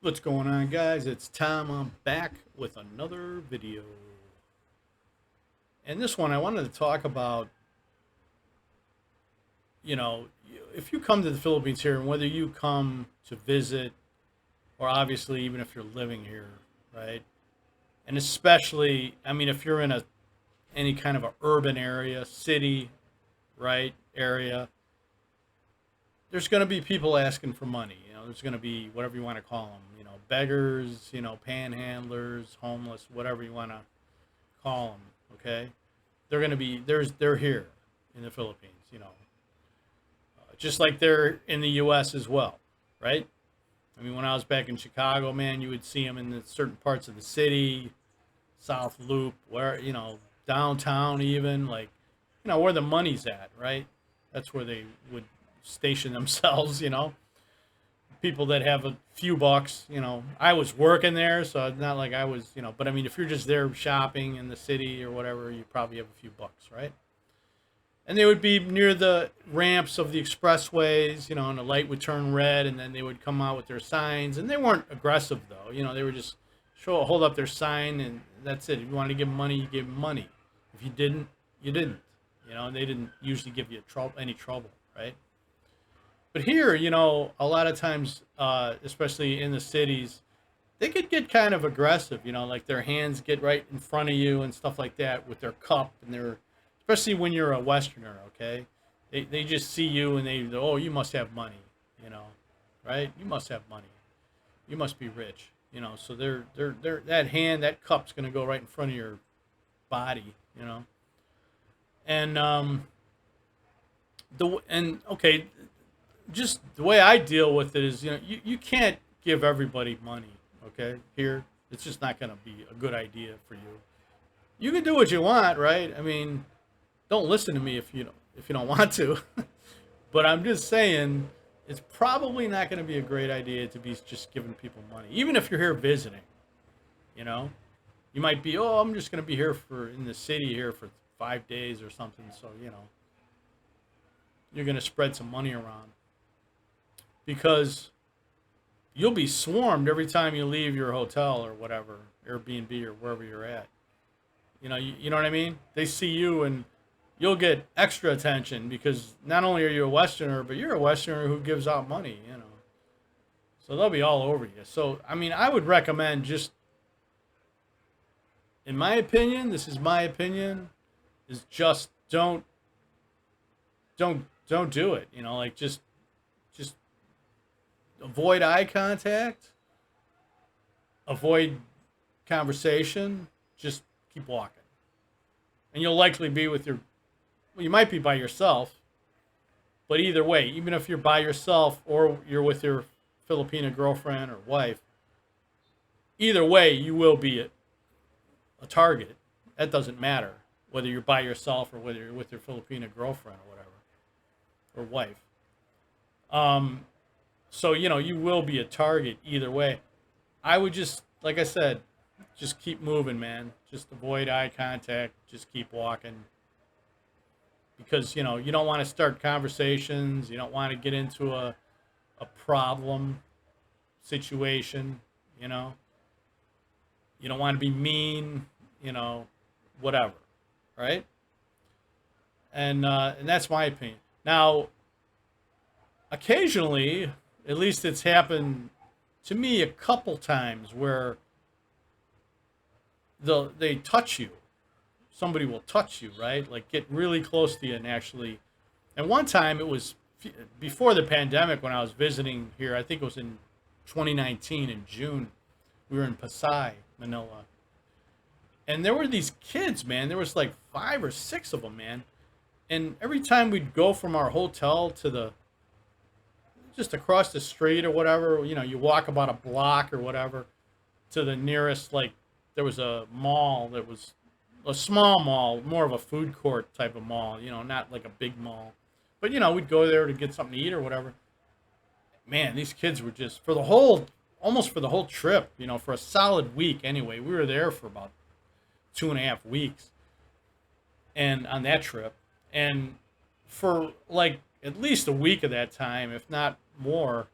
What's going on, guys? It's Tom. I'm back with another video. And this one, I wanted to talk about, you know, if you come to the Philippines here, and whether you come to visit or obviously even if you're living here, right? And especially, I mean, if you're in any kind of a urban area, city, right, area, there's going to be people asking for money. There's going to be whatever you want to call them, beggars, panhandlers, homeless, whatever you want to call them. Okay, they're going to be they're here in the Philippines, just like they're in the U.S. as well, right? I mean, when I was back in Chicago, man, you would see them in certain parts of the city, South Loop, where downtown, even like where the money's at, right? That's where they would station themselves, people that have a few bucks. I was working there, so it's not like I was, but I mean, if you're just there shopping in the city or whatever, you probably have a few bucks, right? And they would be near the ramps of the expressways, and the light would turn red, and then they would come out with their signs. And they weren't aggressive, though. They were just hold up their sign, and that's it. If you wanted to give them money, you gave them money. If you didn't, you didn't. And they didn't usually give you any trouble, right? But here, a lot of times, especially in the cities, they could get kind of aggressive, like their hands get right in front of you and stuff like that with their cup and especially when you're a Westerner, okay? They just see you and oh, you must have money, right? You must have money. You must be rich, so that cup's going to go right in front of your body, and, okay, just the way I deal with it is, you can't give everybody money, okay? Here, it's just not going to be a good idea for you. You can do what you want, right? I mean, don't listen to me if you don't want to. But I'm just saying it's probably not going to be a great idea to be just giving people money, even if you're here visiting. You know, you might be, oh, I'm just going to be here in the city here for 5 days or something. So you're going to spread some money around because you'll be swarmed every time you leave your hotel or whatever, Airbnb or wherever you're at. You know what I mean? They see you and you'll get extra attention because not only are you a Westerner, but you're a Westerner who gives out money. So they'll be all over you. So, I mean, I would recommend just, in my opinion, this is my opinion, is just don't do it. Like just avoid eye contact, avoid conversation, just keep walking. And you'll likely be you might be by yourself, but either way, even if you're by yourself or you're with your Filipina girlfriend or wife, either way, you will be a target. That doesn't matter whether you're by yourself or whether you're with your Filipina girlfriend or whatever, or wife. So, you will be a target either way. I would just, like I said, just keep moving, man. Just avoid eye contact. Just keep walking. Because, you don't want to start conversations. You don't want to get into a problem situation, You don't want to be mean, whatever. Right? And that's my opinion. Now, occasionally, at least it's happened to me a couple times where they touch you. Somebody will touch you, right? Like get really close to you and one time it was before the pandemic when I was visiting here. I think it was in 2019 in June. We were in Pasay, Manila. And there were these kids, man. There was like 5 or 6 of them, man. And every time we'd go from our hotel to just across the street or whatever, you walk about a block or whatever to the nearest, like, there was a mall that was a small mall, more of a food court type of mall, not like a big mall. But, we'd go there to get something to eat or whatever. Man, these kids were just, almost for the whole trip, for a solid week anyway. We were there for about 2.5 weeks and on that trip. And for like at least a week of that time, if not more,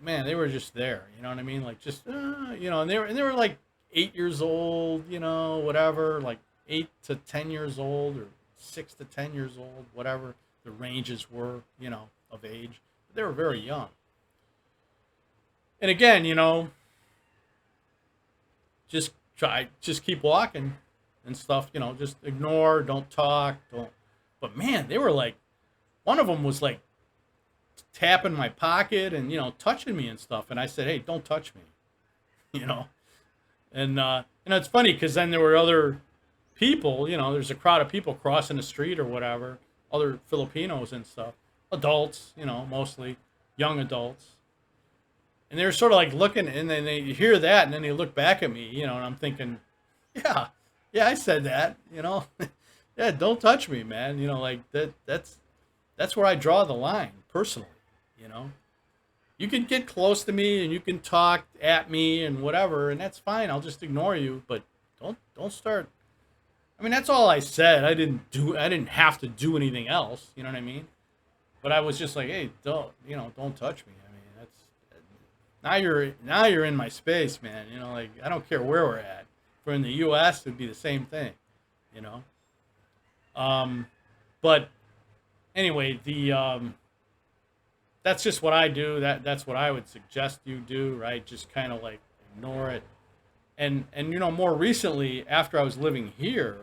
man, they were just there. You know what I mean? Like just and they were like 8 years old. Whatever, like 8 to 10 years old or 6 to 10 years old, whatever the ranges were. Of age. They were very young. And again, just keep walking and stuff. Just ignore, don't talk, don't. But man, they were like, one of them was like tapping my pocket and touching me and stuff. And I said, hey, don't touch me, you know. And it's funny because then there were other people. There's a crowd of people crossing the street or whatever, other Filipinos and stuff, adults, mostly young adults. And they're sort of like looking, and then they hear that, and then they look back at me, and I'm thinking, yeah, yeah, I said that, yeah, don't touch me, man, like that's where I draw the line personally, you know. You can get close to me and you can talk at me and whatever, and that's fine. I'll just ignore you, but don't start. I mean, that's all I said. I didn't have to do anything else, you know what I mean? But I was just like, hey, don't touch me. I mean, that's now you're in my space, man. Like I don't care where we're at. If we're in the US, it'd be the same thing, you know. But anyway, that's just what I do. That's what I would suggest you do, right? Just kind of like ignore it. And more recently, after I was living here,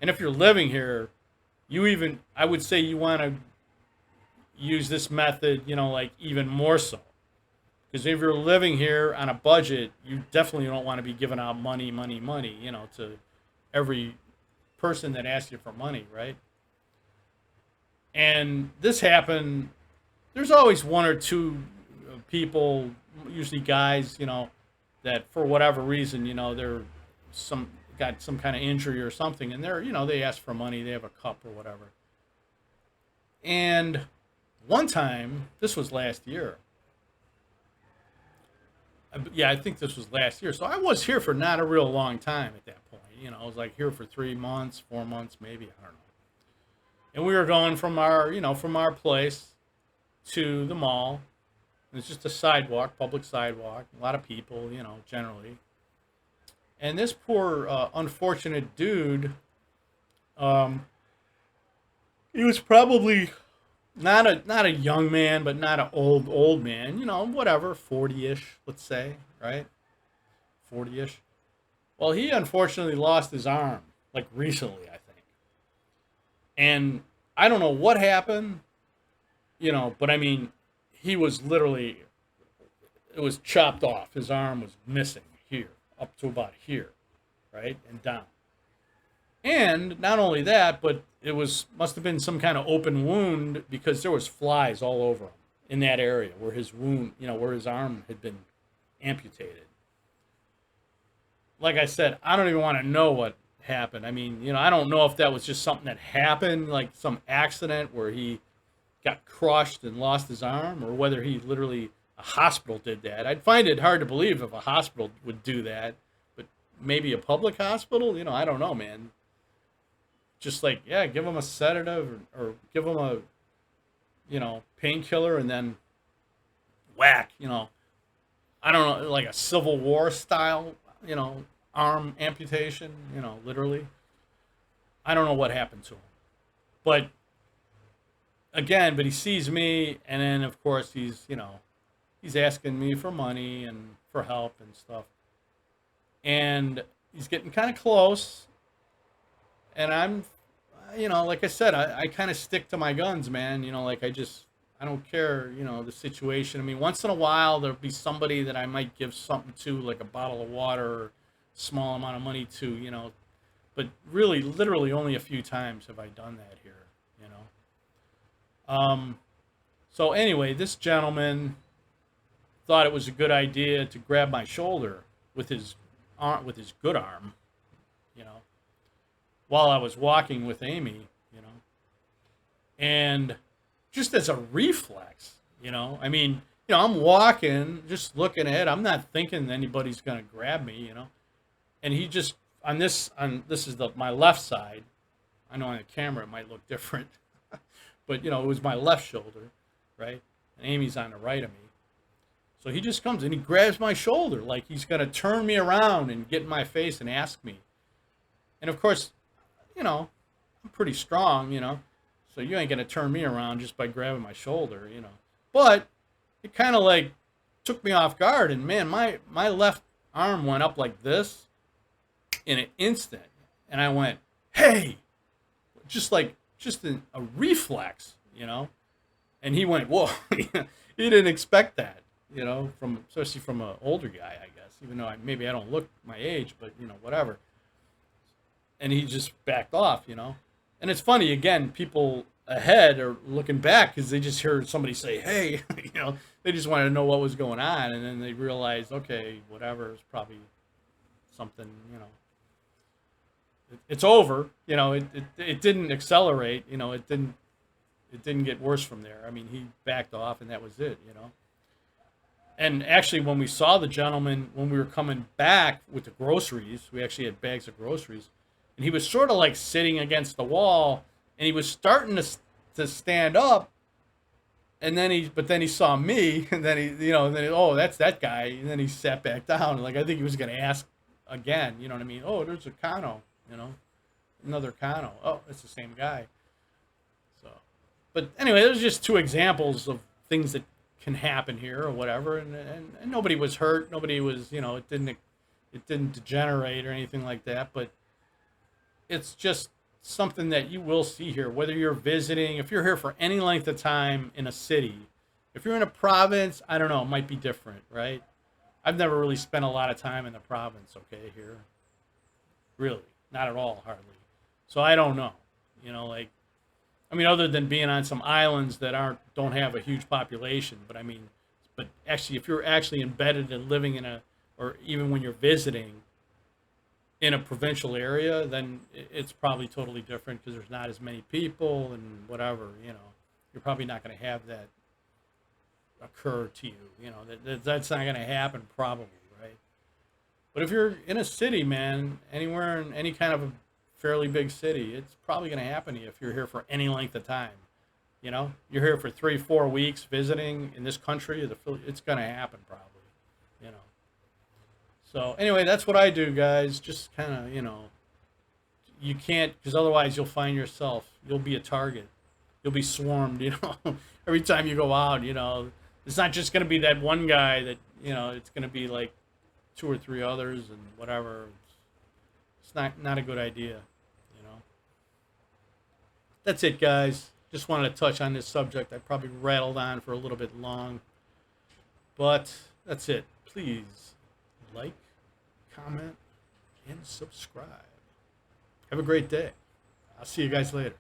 and if you're living here, I would say you want to use this method, like even more so. Because if you're living here on a budget, you definitely don't want to be giving out money, to every person that asks you for money, right? And this happened. There's always one or two people, usually guys, that for whatever reason, they're got some kind of injury or something, and they ask for money, they have a cup or whatever. And one time, this was last year. Yeah, I think this was last year. So I was here for not a real long time at that point. I was like here for 3 months, 4 months, maybe, I don't know. And we were going from our place to the mall. It's just a sidewalk, public sidewalk, a lot of people, generally. And this poor, unfortunate dude, he was probably not a young man, but not an old man, whatever, 40-ish, let's say, right? 40-ish. Well, he unfortunately lost his arm, like recently, I think. And I don't know what happened, but I mean, he was literally, it was chopped off. His arm was missing here, up to about here, right? And down. And not only that, but must have been some kind of open wound because there was flies all over him in that area where his wound, where his arm had been amputated. Like I said, I don't even want to know what happened. I mean, I don't know if that was just something that happened, like some accident where he got crushed and lost his arm, or whether a hospital did that. I'd find it hard to believe if a hospital would do that, but maybe a public hospital, I don't know, man. Just like, yeah, give them a sedative or give them a, painkiller and then whack, I don't know, like a Civil War style, arm amputation, literally. I don't know what happened to him. But he sees me, and then of course he's asking me for money and for help and stuff. And he's getting kind of close. And I'm, like I said, I kind of stick to my guns, man. I don't care, the situation. I mean, once in a while, there'll be somebody that I might give something to, like a bottle of water or a small amount of money to, but really, literally only a few times have I done that here, So anyway, this gentleman thought it was a good idea to grab my shoulder with his good arm, while I was walking with Amy, and just as a reflex, I mean, I'm walking, just looking ahead. I'm not thinking anybody's going to grab me, and he just, this is my left side. I know on the camera it might look different, but, it was my left shoulder, right? And Amy's on the right of me. So he just comes and he grabs my shoulder like he's going to turn me around and get in my face and ask me. And of course, I'm pretty strong, so you ain't going to turn me around just by grabbing my shoulder. But it kind of like took me off guard. And man, my left arm went up like this in an instant. And I went, hey, just a reflex. And he went, whoa. He didn't expect that, especially from an older guy, I guess, even though maybe I don't look my age, but whatever. And he just backed off. And it's funny, again, people ahead are looking back because they just heard somebody say, hey, they just wanted to know what was going on. And then they realized, okay, whatever, it's probably something, it's over. It didn't accelerate, it didn't get worse from there. I mean, he backed off and that was it. And actually, when we saw the gentleman, when we were coming back with the groceries, we actually had bags of groceries, and he was sort of like sitting against the wall, and he was starting to stand up, and then he saw me, and then oh, that's that guy, and then he sat back down. Like, I think he was going to ask again, you know what I mean? Oh, there's a Kano, another Kano. Oh, it's the same guy. So, but anyway, those are just two examples of things that can happen here or whatever, and nobody was hurt. Nobody was, it didn't degenerate or anything like that, but it's just something that you will see here, whether you're visiting, if you're here for any length of time in a city. If you're in a province, I don't know, it might be different, right? I've never really spent a lot of time in the province, okay, here. Really, not at all, hardly. So I don't know, other than being on some islands that don't have a huge population, but actually, if you're actually embedded and living or even when you're visiting in a provincial area, then it's probably totally different because there's not as many people and whatever, you're probably not going to have that occur to you, that's not going to happen probably, right? But if you're in a city, man, anywhere in any kind of a fairly big city, it's probably going to happen to you if you're here for any length of time. You're here for 3-4 weeks visiting in this country, it's going to happen probably. So anyway, that's what I do, guys. Just kind of, you can't, because otherwise you'll you'll be a target. You'll be swarmed, every time you go out, it's not just going to be that one guy that, it's going to be like 2 or 3 others and whatever. It's not a good idea, That's it, guys. Just wanted to touch on this subject. I probably rattled on for a little bit long, but that's it. Please like, comment, and subscribe. Have a great day. I'll see you guys later.